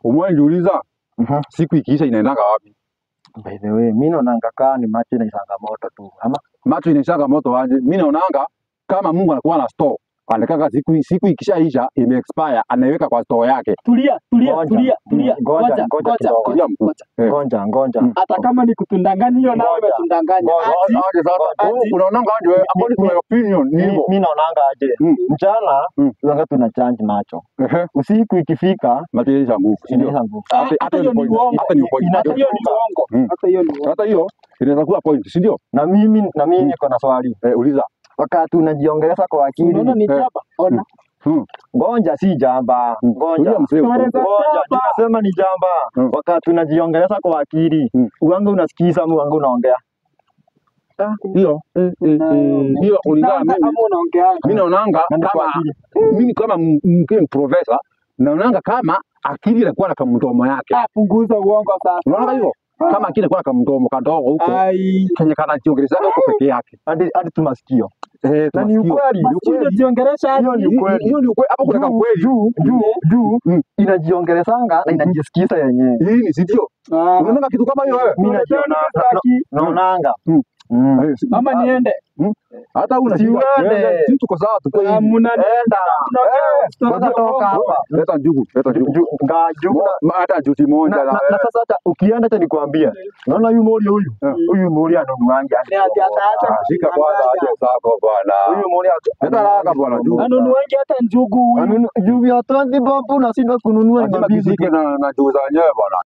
Umeniuliza siku ikiisha inaendanga wapi? By the way, mimi naonanga kaa ni macho inaisanga moto tu. Ama Macho inaisanga moto aje? Mimi naonanga kama Mungu anakuwa na store. Anataka siku ikishaisha ime-expire anaiweka kwa store yake. Tulia. Ngoja. Hata kama ni kutundanganya hiyo nao umetundanganya. Aje sasa. Unaonanga aje wewe? According to my opinion ni hivyo. mimi naonanga aje. Mchana tuanga tuna change macho. Usiku ikifika macho inaisha nguvu. inaisha nguvu. Hata hiyo ni uongo. Hata ni point. Hata hiyo ni uongo. Hata hiyo inaweza kuwa point, si ndio? Na mimi niko na swali. Uliza. Wakati unajiongeleza kwa akili. Unaona ni jaba? Ona. Ngoja si jamba. Ngoja. Tunasema ni jamba. Wakati unajiongeleza kwa akili, uanga unasikiza ama uanga unaongea. Hiyo kulingana na Kama unaongea. mimi naonanga kama mimi kama mke professor naonanga kama akili inakuwa na kamdomo yake. Punguza uongo sasa. Unaona hivyo? Kama akili inakuwa na kamdomo kadogo huko. Kenye kana jiongeleza huko peke yake. Hadi tu masikio. Na ni ukweli. Unajiongelesha hiyo ni ukweli. Hiyo ni ukweli. Hapo kuna kweli. Juu inajiongelezanga na inajisikiza yenyewe. Hii ni sio. Unaona kitu kama hiyo wewe? Mimi naonanga. Ama niende. Hata una sisi tuko sawa tuko hivi. Mnaenda. Toka hapa. Leta njugu. Hata juti moja na sasa hata ukienda hata nikwambia. Unaona huyu mori ananuanga. Shika kwanza aje zako bwana. Huyu mori leta haraka bwana njugu. Anunuangi hata njugu huyu. Njugu ya 20 bob unashinda kununua na njugu za wenyewe bwana.